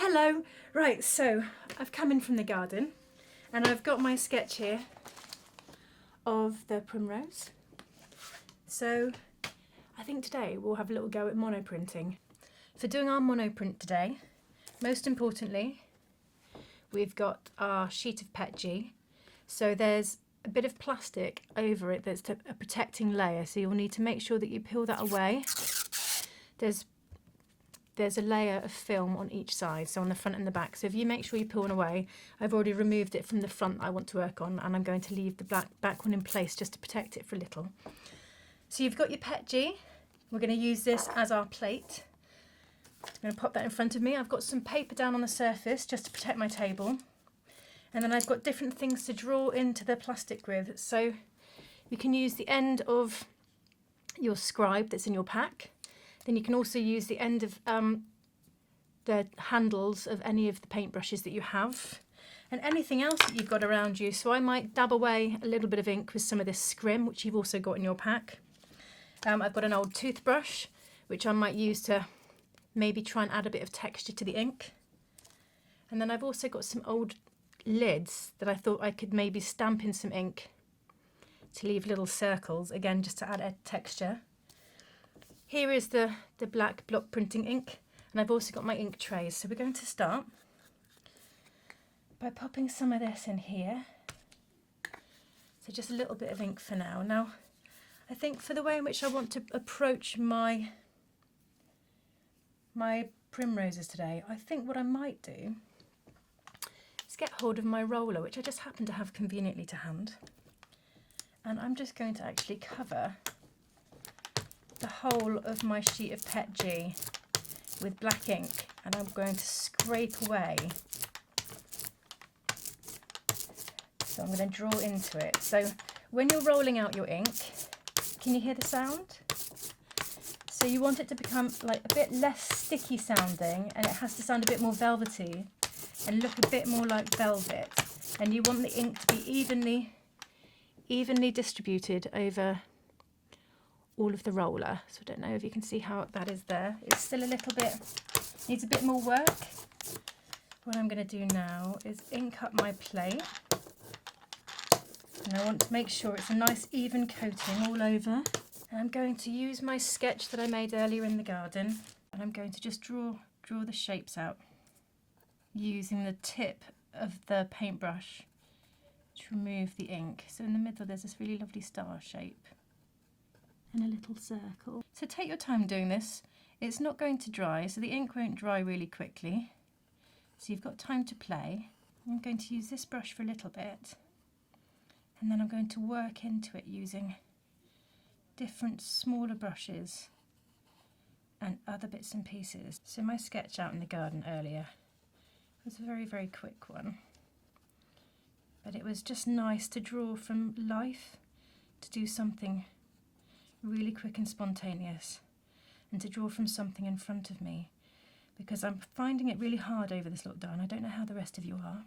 Hello. Right, so I've come in from the garden and I've got my sketch here of the primrose. So I think today we'll have a little go at monoprinting. For doing our monoprint today, most importantly, we've got our sheet of PETG. So there's a bit of plastic over it that's a protecting layer, so you'll need to make sure that you peel that away. There's a layer of film on each side, so on the front and the back. So if you make sure you peel one away, I've already removed it from the front that I want to work on, and I'm going to leave the back one in place just to protect it for a little. So you've got your PETG. We're going to use this as our plate. I'm going to pop that in front of me. I've got some paper down on the surface just to protect my table. And then I've got different things to draw into the plastic with. So you can use the end of your scribe that's in your pack. Then you can also use the end of the handles of any of the paintbrushes that you have and anything else that you've got around you. So I might dab away a little bit of ink with some of this scrim, which you've also got in your pack. I've got an old toothbrush, which I might use to maybe try and add a bit of texture to the ink. And then I've also got some old lids that I thought I could maybe stamp in some ink to leave little circles, again, just to add a texture. Here is the black block printing ink, and I've also got my ink trays. So we're going to start by popping some of this in here. So just a little bit of ink for now. Now, I think for the way in which I want to approach my primroses today, I think what I might do is get hold of my roller, which I just happen to have conveniently to hand. And I'm just going to actually cover the whole of my sheet of PETG with black ink, and I'm going to scrape away. So I'm going to draw into it. So when you're rolling out your ink, can you hear the sound? So you want it to become like a bit less sticky sounding, and it has to sound a bit more velvety and look a bit more like velvet. And you want the ink to be evenly distributed over all of the roller. So I don't know if you can see how that is there. It's still a little bit, needs a bit more work. What I'm going to do now is ink up my plate. And I want to make sure it's a nice even coating all over. And I'm going to use my sketch that I made earlier in the garden. And I'm going to just draw the shapes out using the tip of the paintbrush to remove the ink. So in the middle there's this really lovely star shape and a little circle. So take your time doing this. It's not going to dry, so the ink won't dry really quickly. So you've got time to play. I'm going to use this brush for a little bit, and then I'm going to work into it using different smaller brushes and other bits and pieces. So my sketch out in the garden earlier was a very, very quick one. But it was just nice to draw from life, to do something really quick and spontaneous, and to draw from something in front of me, because I'm finding it really hard over this lockdown. I don't know how the rest of you are,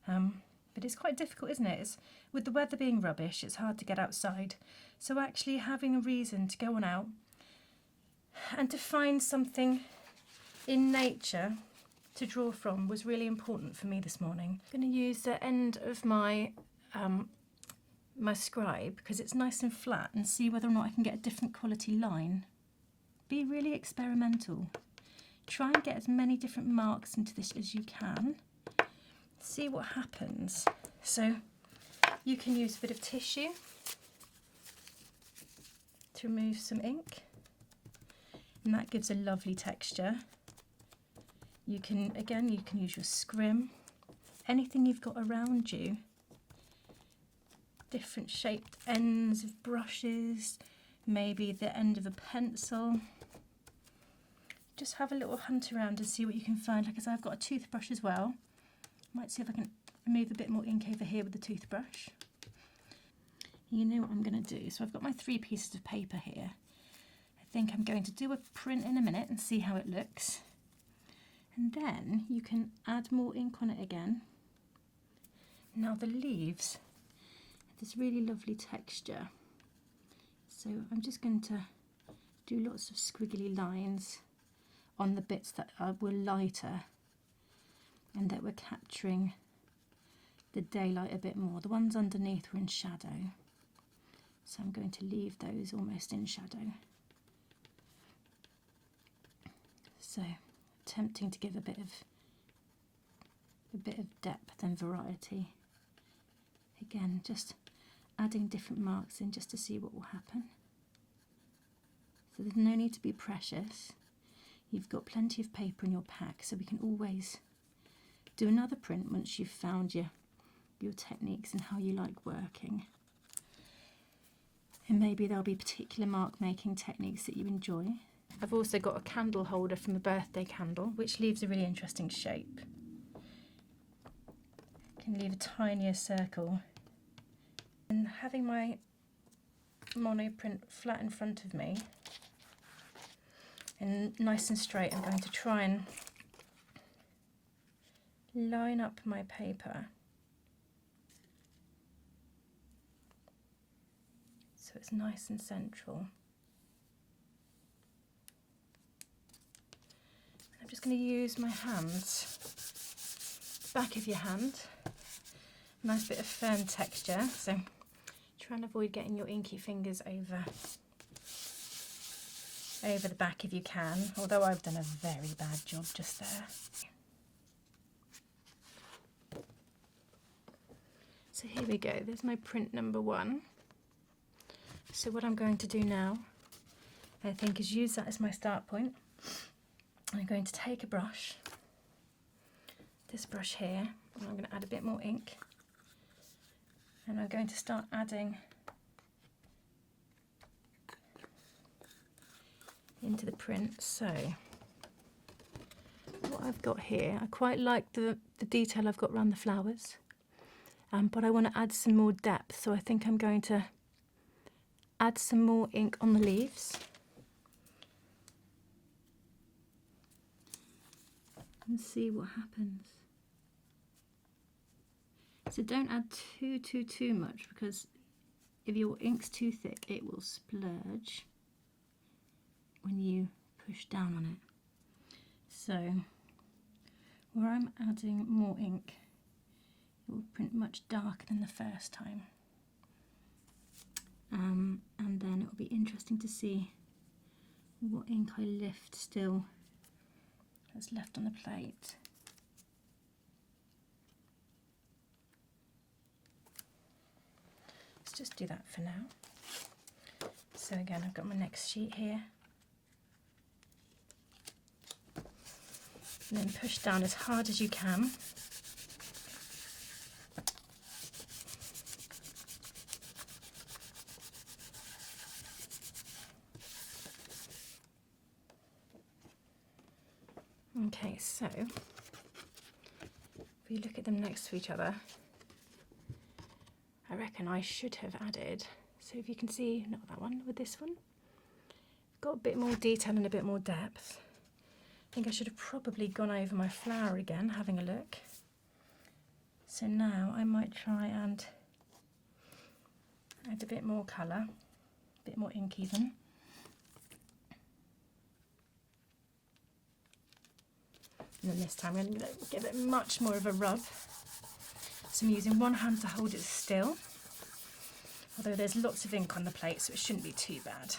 but it's quite difficult, isn't it? With the weather being rubbish, it's hard to get outside. So actually having a reason to go on out and to find something in nature to draw from was really important for me this morning. I'm going to use the end of my my scribe because it's nice and flat, and see whether or not I can get a different quality line. Be really experimental. Try and get as many different marks into this as you can. See what happens. So you can use a bit of tissue to remove some ink, and that gives a lovely texture. You can use your scrim, anything you've got around you. Different shaped ends of brushes, maybe the end of a pencil. Just have a little hunt around and see what you can find. Like I said, I've got a toothbrush as well. Might see if I can remove a bit more ink over here with the toothbrush. You know what I'm going to do. So I've got my 3 pieces of paper here. I think I'm going to do a print in a minute and see how it looks. And then you can add more ink on it again. Now the leaves, this really lovely texture. So I'm just going to do lots of squiggly lines on the bits that were lighter and that we're capturing the daylight a bit more. The ones underneath were in shadow, so I'm going to leave those almost in shadow. So attempting to give a bit of depth and variety. Again, just adding different marks in just to see what will happen. So there's no need to be precious. You've got plenty of paper in your pack, so we can always do another print once you've found your techniques and how you like working. And maybe there'll be particular mark making techniques that you enjoy. I've also got a candle holder from a birthday candle, which leaves a really interesting shape. Can leave a tinier circle. And having my monoprint flat in front of me and nice and straight, I'm going to try and line up my paper so it's nice and central. I'm just going to use my hands, back of your hand, nice bit of firm texture, so try and avoid getting your inky fingers over the back if you can, although I've done a very bad job just there. So here we go, there's my print number 1. So what I'm going to do now, I think, is use that as my start point. I'm going to take a brush, this brush here, and I'm going to add a bit more ink, and I'm going to start adding into the print. So what I've got here, I quite like the detail I've got around the flowers, but I want to add some more depth, so I think I'm going to add some more ink on the leaves. And see what happens. So don't add too much, because if your ink's too thick it will splurge when you push down on it. So where I'm adding more ink, it will print much darker than the first time. And then it will be interesting to see what ink I lift still that's left on the plate. Let's just do that for now. So again, I've got my next sheet here. And then push down as hard as you can. Okay, so if we look at them next to each other, I reckon I should have added, so if you can see, not that one, with this one, got a bit more detail and a bit more depth. I think I should have probably gone over my flower again, having a look. So now I might try and add a bit more colour, a bit more ink even. And then this time I'm going to give it much more of a rub. So I'm using one hand to hold it still, although there's lots of ink on the plate, so it shouldn't be too bad.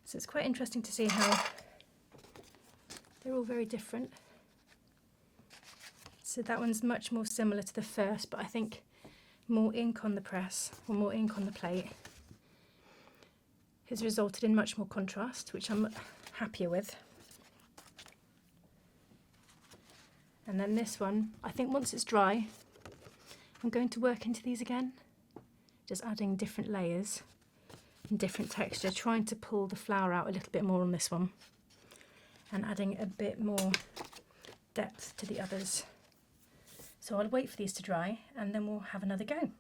So it's quite interesting to see how they're all very different. So that one's much more similar to the first, but I think more ink on the press, or more ink on the plate, has resulted in much more contrast, which I'm happier with. And then this one, I think once it's dry, I'm going to work into these again, just adding different layers and different texture, trying to pull the flower out a little bit more on this one, and adding a bit more depth to the others. So I'll wait for these to dry and then we'll have another go.